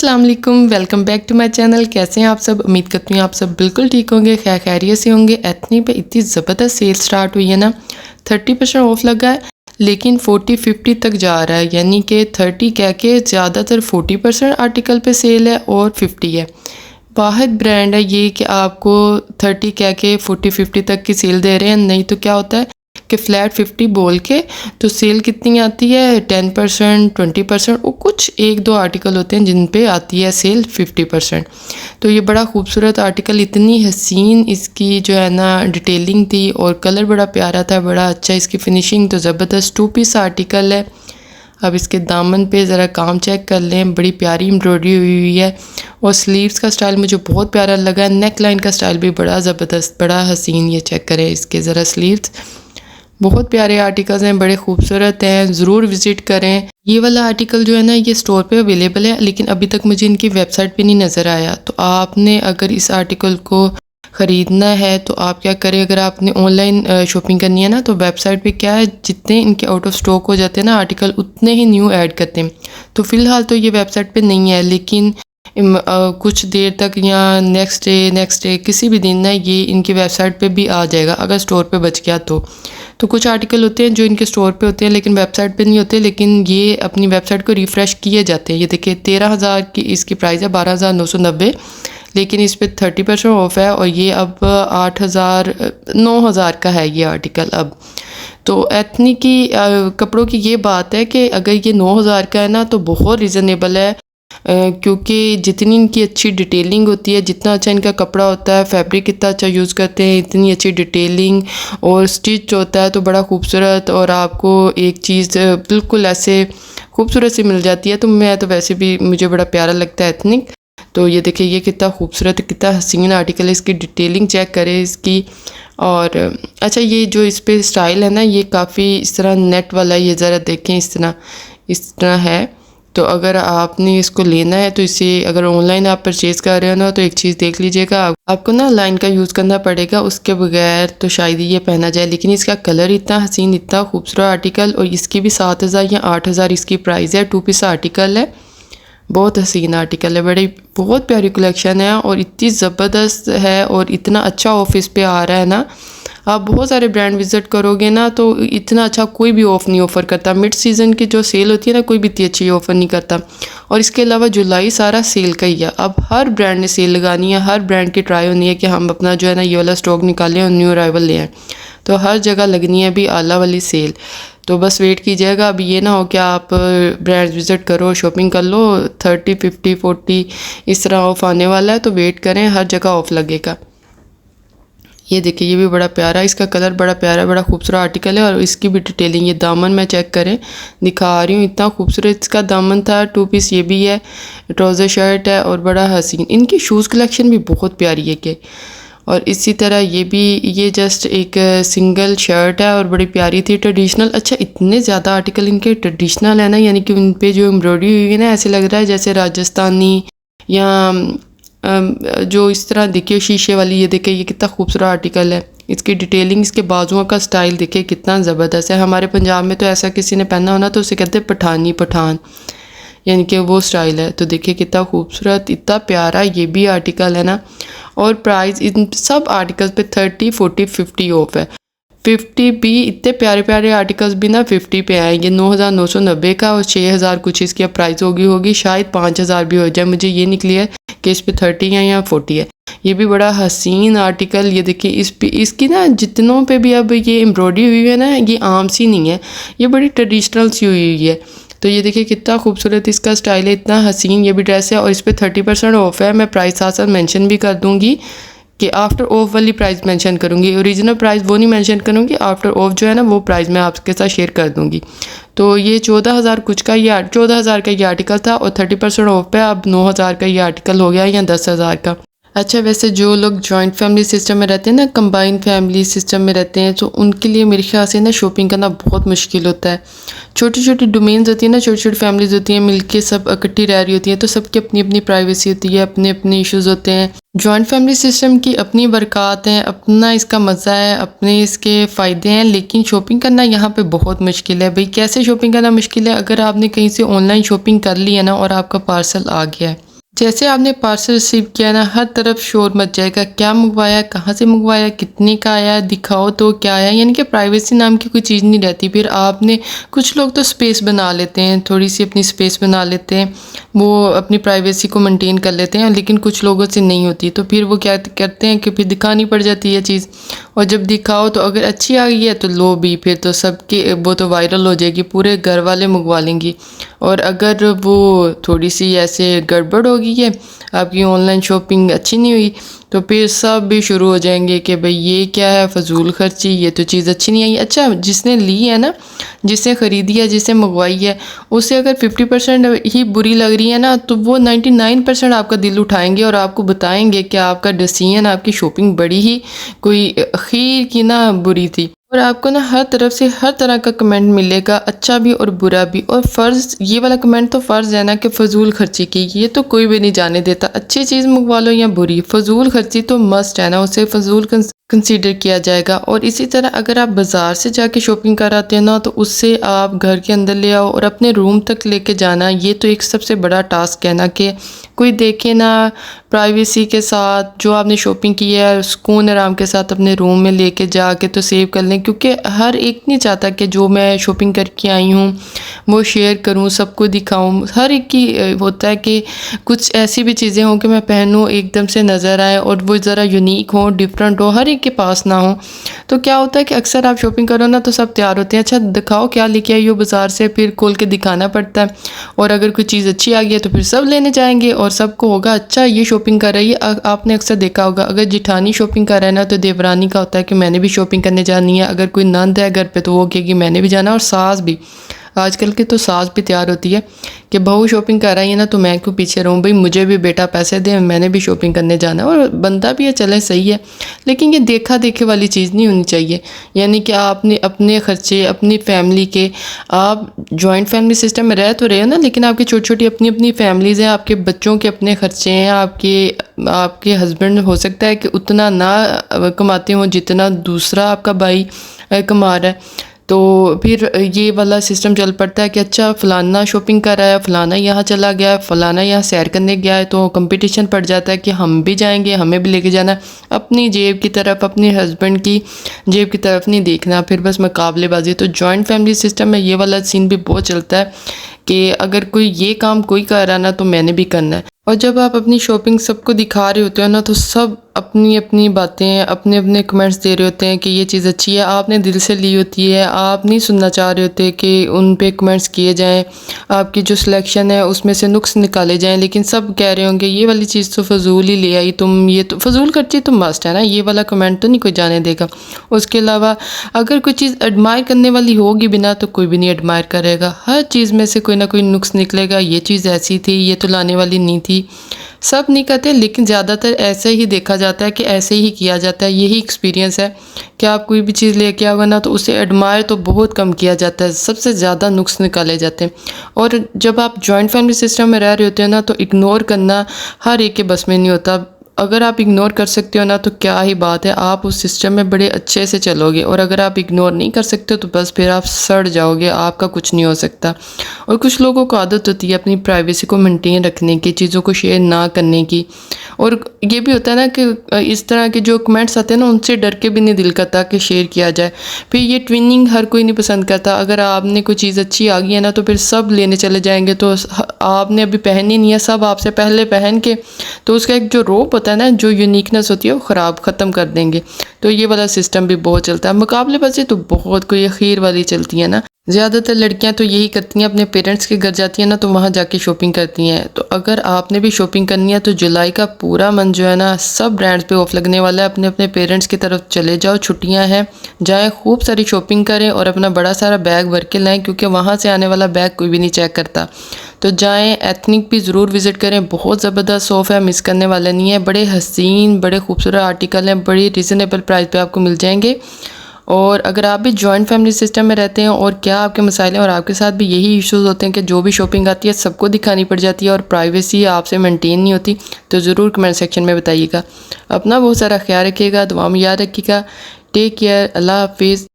अस्सलाम वालेकुम, welcome back to my channel. कैसे हैं आप सब? उम्मीद करती हूँ आप सब बिल्कुल ठीक होंगे, खैर खैरियत से होंगे। एथनी पे इतनी ज़बरदस्त सेल स्टार्ट हुई है ना, 30% ऑफ लगा है लेकिन 40-50 तक जा रहा है, यानी कि 30 कह के ज़्यादातर 40% आर्टिकल पे सेल है और 50 है। वाहिद ब्रांड है ये कि आपको 30 कह के 40-50 तक की सेल दे रहे हैं। नहीं तो क्या होता है कि फ़्लैट 50 बोल के तो सेल कितनी आती है 10%, 20%, और कुछ एक दो आर्टिकल होते हैं जिन पे आती है सेल 50%। तो ये बड़ा खूबसूरत आर्टिकल, इतनी हसीन इसकी जो है ना डिटेलिंग थी और कलर बड़ा प्यारा था, बड़ा अच्छा इसकी फिनिशिंग तो ज़बरदस्त। 2 पीस आर्टिकल है। अब इसके दामन पे ज़रा काम चेक कर लें, बड़ी प्यारी एम्ब्रॉयडरी हुई है और स्लीव्स का स्टाइल मुझे बहुत प्यारा लगा। नेक लाइन का स्टाइल भी बड़ा ज़बरदस्त, बड़ा हसीन। ये चेक करें इसके ज़रा स्लीव्स, बहुत प्यारे आर्टिकल्स हैं, बड़े खूबसूरत हैं, ज़रूर विज़िट करें। ये वाला आर्टिकल जो है ना ये स्टोर पे अवेलेबल है, लेकिन अभी तक मुझे इनकी वेबसाइट पे नहीं नज़र आया। तो आपने अगर इस आर्टिकल को ख़रीदना है तो आप क्या करें, अगर आपने ऑनलाइन शॉपिंग करनी है ना तो वेबसाइट पे क्या है, जितने इनके आउट ऑफ स्टॉक हो जाते हैं ना आर्टिकल, उतने ही न्यू ऐड करते हैं। तो फ़िलहाल तो ये वेबसाइट पे नहीं है, लेकिन कुछ देर तक या नेक्स्ट डे किसी भी दिन ना ये इनकी वेबसाइट पे भी आ जाएगा, अगर स्टोर पे बच गया तो कुछ आर्टिकल होते हैं जो इनके स्टोर पे होते हैं लेकिन वेबसाइट पे नहीं होते, लेकिन ये अपनी वेबसाइट को रिफ़्रेश किए जाते हैं। ये देखिए 13,000 की इसकी प्राइस है, 12,990, लेकिन इस पे 30% ऑफ है और ये अब 9,000 का है ये आर्टिकल अब। तो एथनी की कपड़ों की ये बात है कि अगर ये 9,000 का है ना तो बहुत रीज़नेबल है, क्योंकि जितनी इनकी अच्छी डिटेलिंग होती है, जितना अच्छा इनका कपड़ा होता है, फैब्रिक कितना अच्छा यूज़ करते हैं, इतनी अच्छी डिटेलिंग और स्टिच होता है तो बड़ा खूबसूरत, और आपको एक चीज़ बिल्कुल ऐसे खूबसूरत सी मिल जाती है। तो मैं तो वैसे भी मुझे बड़ा प्यारा लगता है एथनिक। तो ये देखिए ये कितना खूबसूरत, कितना हसीन आर्टिकल है, इसकी डिटेलिंग चेक करें इसकी। और अच्छा ये जो इस पर स्टाइल है ना ये काफ़ी इस तरह नेट वाला, ये ज़रा देखें इस तरह है। तो अगर आपने इसको लेना है तो इसे अगर ऑनलाइन आप परचेज़ कर रहे हो ना तो एक चीज़ देख लीजिएगा, आपको ना लाइन का यूज़ करना पड़ेगा, उसके बगैर तो शायद ही ये पहना जाए। लेकिन इसका कलर इतना हसीन, इतना खूबसूरत आर्टिकल, और इसकी भी 7,000 या 8,000 इसकी प्राइस है। 2 पीस आर्टिकल है, बहुत हसीन आर्टिकल है, बहुत प्यारी कलेक्शन है और इतनी ज़बरदस्त है और इतना अच्छा ऑफिस पे आ रहा है ना। आप बहुत सारे ब्रांड विज़िट करोगे ना तो इतना अच्छा कोई भी ऑफ़ नहीं ऑफ़र करता। मिड सीज़न की जो सेल होती है ना कोई भी इतनी अच्छी ऑफ़र नहीं करता। और इसके अलावा जुलाई सारा सेल का ही है। अब हर ब्रांड ने सेल लगानी है, हर ब्रांड की ट्राई होनी है कि हम अपना जो है ना ये वाला स्टॉक निकालें और न्यू अराइवल ले आएँ। तो हर जगह लगनी है भी आला वाली सेल। तो बस वेट कीजिएगा, अभी ये ना हो कि आप ब्रांड विज़िट करो, शॉपिंग कर लो, 30, 50, 40 इस तरह ऑफ़ आने वाला है। तो वेट करें, हर जगह ऑफ़ लगेगा। ये देखिए ये भी बड़ा प्यारा, इसका कलर बड़ा प्यारा, बड़ा खूबसूरत आर्टिकल है और इसकी भी डिटेलिंग। ये दामन में चेक करें, दिखा रही हूँ, इतना खूबसूरत इसका दामन था। 2 पीस ये भी है, ट्राउज़र शर्ट है और बड़ा हसीन। इनकी शूज़ कलेक्शन भी बहुत प्यारी है कि, और इसी तरह ये भी, ये जस्ट एक सिंगल शर्ट है और बड़ी प्यारी थी, ट्रेडिशनल। अच्छा इतने ज़्यादा आर्टिकल इनके ट्रेडिशनल है ना, यानी कि उन पे जो एम्ब्रॉयडरी हुई है ना ऐसे लग रहा है जैसे राजस्थानी या जो इस तरह देखिए शीशे वाली। ये देखिए ये कितना खूबसूरत आर्टिकल है, इसकी डिटेलिंग, इसके बाजुओं का स्टाइल देखिए कितना ज़बरदस्त है। हमारे पंजाब में तो ऐसा किसी ने पहना हो ना तो उसे कहते हैं पठान, यानी कि वो स्टाइल है। तो देखिए कितना खूबसूरत, इतना प्यारा ये भी आर्टिकल है ना। और प्राइस इन सब आर्टिकल पे 30, 40, 50 ऑफ है। 50 भी, इतने प्यारे प्यारे आर्टिकल्स भी ना 50 पे आएंगे। 9,990 का और 6,000 कुछ इसकी प्राइस होगी, शायद 5,000 भी हो जाए। मुझे ये निकली है कि इस पे 30 है या 40 है। ये भी बड़ा हसीन आर्टिकल। ये देखिए इस पे, इसकी ना जितनों पे भी अब ये एम्ब्रॉयडरी हुई है ना ये आम सी नहीं है, ये बड़ी ट्रेडिशनल सी हुई है। तो ये देखिए कितना खूबसूरत इसका स्टाइल है, इतना हसीन ये भी ड्रेस है। और इस पर 30% ऑफ है। मैं प्राइस साथ साथ मेंशन भी कर दूंगी कि आफ्टर ऑफ वाली प्राइस मेंशन करूंगी, ओरिजिनल प्राइस वो नहीं मेंशन करूंगी, आफ्टर ऑफ जो है ना वो प्राइस मैं आपके साथ शेयर कर दूंगी। तो ये 14,000 कुछ का, ये 14,000 का ये आर्टिकल था और 30% ऑफ पे अब 9,000 का ये आर्टिकल हो गया या 10,000 का। अच्छा वैसे जो लोग जॉइंट फैमिली सिस्टम में रहते हैं ना, कंबाइंड फैमिली सिस्टम में रहते हैं, तो उनके लिए मेरे ख्याल से ना शॉपिंग करना बहुत मुश्किल होता है। छोटी छोटी डोमेन्स होती है ना, छोटी छोटी फैमिलीज होती हैं, मिलके सब इकट्ठी रह रही होती हैं, तो सबकी अपनी अपनी प्राइवेसी होती है, अपने अपने इश्यूज़ होते हैं। जॉइंट फैमिली सिस्टम की अपनी बरक़ात हैं, अपना इसका मज़ा है, अपने इसके फ़ायदे हैं, लेकिन शॉपिंग करना यहाँ पे बहुत मुश्किल है। भाई कैसे शॉपिंग करना मुश्किल है? अगर आपने कहीं से ऑनलाइन शॉपिंग कर ली है ना और आपका पार्सल आ गया है जैसे आपने पार्सल रिसीव किया ना, हर तरफ शोर मच जाएगा, क्या मंगवाया, कहाँ से मंगवाया, कितने का आया, दिखाओ तो क्या आया, यानी कि प्राइवेसी नाम की कोई चीज़ नहीं रहती। फिर आपने, कुछ लोग तो स्पेस बना लेते हैं, थोड़ी सी अपनी स्पेस बना लेते हैं, वो अपनी प्राइवेसी को मेंटेन कर लेते हैं, लेकिन कुछ लोगों से नहीं होती, तो फिर वो क्या करते हैं कि फिर दिखानी पड़ जाती है चीज़। और जब दिखाओ तो अगर अच्छी आ गई है तो लो भी, फिर तो सबके वो तो वायरल हो जाएगी, पूरे घर वाले मंगवा लेंगी। और अगर वो थोड़ी सी ऐसे गड़बड़ होगी है, आपकी ऑनलाइन शॉपिंग अच्छी नहीं हुई, तो फिर सब भी शुरू हो जाएंगे कि भाई ये क्या है, फजूल खर्ची, ये तो चीज़ अच्छी नहीं आई। अच्छा, जिसने ली है ना, जिसने ख़रीदी है, जिसने मंगवाई है, उसे अगर 50% ही बुरी लग रही है ना, तो वो 99% आपका दिल उठाएंगे और आपको बताएंगे कि आपका डिसीजन, आपकी शॉपिंग बड़ी ही कोई अखीर की ना बुरी थी। और आपको ना हर तरफ से हर तरह का कमेंट मिलेगा, अच्छा भी और बुरा भी। और फ़र्ज़, ये वाला कमेंट तो फ़र्ज़ है ना कि फ़जूल खर्ची की, ये तो कोई भी नहीं जाने देता, अच्छी चीज़ मंगवा लो या बुरी, फ़जूल खर्ची तो मस्ट है ना, उसे फ़जूल कंसीडर किया जाएगा। और इसी तरह अगर आप बाज़ार से जाके शॉपिंग कराते हो ना, तो उससे आप घर के अंदर ले आओ और अपने रूम तक लेके जाना, ये तो एक सबसे बड़ा टास्क है ना, कि कोई देखे ना, प्राइवेसी के साथ जो आपने शॉपिंग की है सुकून आराम के साथ अपने रूम में लेके जाके तो सेव कर लें। क्योंकि हर एक नहीं चाहता कि जो मैं शॉपिंग करके आई हूँ वो शेयर करूँ, सबको दिखाऊँ। हर एक की होता है कि कुछ ऐसी भी चीज़ें हों कि मैं पहनूँ, एकदम से नज़र आए और वो ज़रा यूनिक हो, डिफरेंट हो, हर एक के पास ना हो। तो क्या होता है कि अक्सर आप शॉपिंग करो ना, तो सब तैयार होते हैं, अच्छा दिखाओ क्या लेके आई हो बाज़ार से, फिर खोल के दिखाना पड़ता है। और अगर कोई चीज़ अच्छी आ गई है तो फिर सब लेने जाएंगे और सबको होगा अच्छा ये शॉपिंग कर रही है। आपने अक्सर देखा होगा, अगर जिठानी शॉपिंग कर रहा है ना, तो देवरानी का होता है कि मैंने भी शॉपिंग करने जानी है। अगर कोई नंद है घर पे तो वो कहेगी मैंने भी जाना। और सास भी, आजकल की तो सास भी तैयार होती है कि बहू शॉपिंग कर रही है ना, तो मैं क्यों पीछे रहूँ, भाई मुझे भी बेटा पैसे दे, मैंने भी शॉपिंग करने जाना है। और बनता भी है, चले सही है, लेकिन ये देखा देखे वाली चीज़ नहीं होनी चाहिए। यानी कि आपने अपने खर्चे, अपनी फैमिली के, आप जॉइंट फैमिली सिस्टम में रह तो रहे हो ना, लेकिन आपकी छोटी छोटी अपनी अपनी फैमिलीज़ हैं, आपके बच्चों के अपने खर्चे हैं, आपके हस्बैंड हो सकता है कि उतना ना कमाते हों जितना दूसरा आपका भाई कमा रहा है। तो फिर ये वाला सिस्टम चल पड़ता है कि अच्छा फ़लाना शॉपिंग कर रहा है, फ़लाना यहाँ चला गया है, फ़लाना यहाँ सैर करने गया है, तो कंपटीशन पड़ जाता है कि हम भी जाएंगे, हमें भी लेके जाना है। अपनी जेब की तरफ, अपने हस्बैंड की जेब की तरफ नहीं देखना, फिर बस मुकाबलेबाजी। तो जॉइंट फैमिली सिस्टम में ये वाला सीन भी बहुत चलता है कि अगर कोई ये काम कोई कर रहा है ना, तो मैंने भी करना है। और जब आप अपनी शॉपिंग सबको दिखा रहे होते हो ना, तो सब अपनी अपनी बातें, अपने अपने कमेंट्स दे रहे होते हैं कि ये चीज़ अच्छी है, आपने दिल से ली होती है, आप नहीं सुनना चाह रहे होते कि उन पे कमेंट्स किए जाएं, आपकी जो सिलेक्शन है उसमें से नुक्स निकाले जाएं। लेकिन सब कह रहे होंगे ये वाली चीज़ तो फजूल ही ले आई तुम, ये तो फजूल खर्ची तो मस्ट है ना, ये वाला कमेंट तो नहीं कोई जाने देगा। उसके अलावा अगर कोई चीज़ एडमायर करने वाली होगी बिना, तो कोई भी नहीं एडमायर करेगा। हर चीज़ में से कोई ना कोई नुक्स निकलेगा, ये चीज़ ऐसी थी, ये तो लाने वाली नहीं थी। सब नहीं कहते, लेकिन ज़्यादातर ऐसे ही देखा जाता है कि ऐसे ही किया जाता है। यही एक्सपीरियंस है कि आप कोई भी चीज़ लेके आओगे ना, तो उसे एडमायर तो बहुत कम किया जाता है, सबसे ज़्यादा नुक्स निकाले जाते हैं। और जब आप जॉइंट फैमिली सिस्टम में रह रहे होते हैं ना, तो इग्नोर करना हर एक के बस में नहीं होता। अगर आप इग्नोर कर सकते हो ना, तो क्या ही बात है, आप उस सिस्टम में बड़े अच्छे से चलोगे। और अगर आप इग्नोर नहीं कर सकते हो तो बस फिर आप सड़ जाओगे, आपका कुछ नहीं हो सकता। और कुछ लोगों को आदत होती है अपनी प्राइवेसी को मेंटेन रखने की, चीज़ों को शेयर ना करने की। और ये भी होता है ना कि इस तरह के जो कमेंट्स आते हैं ना, उनसे डर के भी नहीं दिल करता कि शेयर किया जाए। फिर ये ट्विनिंग हर कोई नहीं पसंद करता। अगर आपने कोई चीज़ अच्छी आ गई है ना, तो फिर सब लेने चले जाएंगे, तो आपने अभी पहनी नहीं है, सब आपसे पहले पहन के, तो उसका एक जो रोप होता है ना, जो यूनिकनेस होती है, वो ख़त्म कर देंगे। तो ये वाला सिस्टम भी बहुत चलता है। मुकाबलेबाजी तो बहुत कोई अखीर वाली चलती है ना। ज़्यादातर लड़कियां तो यही करती हैं, अपने पेरेंट्स के घर जाती हैं ना, तो वहाँ जाके शॉपिंग करती हैं। तो अगर आपने भी शॉपिंग करनी है, तो जुलाई का पूरा मंथ जो है ना, सब ब्रांड्स पे ऑफ लगने वाला है। अपने अपने पेरेंट्स की तरफ चले जाओ, छुट्टियां हैं, जाएं, खूब सारी शॉपिंग करें और अपना बड़ा सारा बैग भर के लाएँ, क्योंकि वहाँ से आने वाला बैग कोई भी नहीं चेक करता। तो जाएं, एथनिक भी ज़रूर विज़िट करें, बहुत ज़बरदस्त ऑफ है, मिस करने वाला नहीं है। बड़े हसीन, बड़े खूबसूरत आर्टिकल हैं, बड़ी रीज़नेबल प्राइस पे आपको मिल जाएंगे। और अगर आप भी जॉइंट फैमिली सिस्टम में रहते हैं, और क्या आपके मसाइल हैं और आपके साथ भी यही इश्यूज़ होते हैं कि जो भी शॉपिंग आती है सबको दिखानी पड़ जाती है और प्राइवेसी आपसे मेंटेन नहीं होती, तो ज़रूर कमेंट सेक्शन में बताइएगा। अपना बहुत सारा ख्याल रखिएगा, दुआ में याद रखिएगा। टेक केयर, अल्लाह हाफिज़।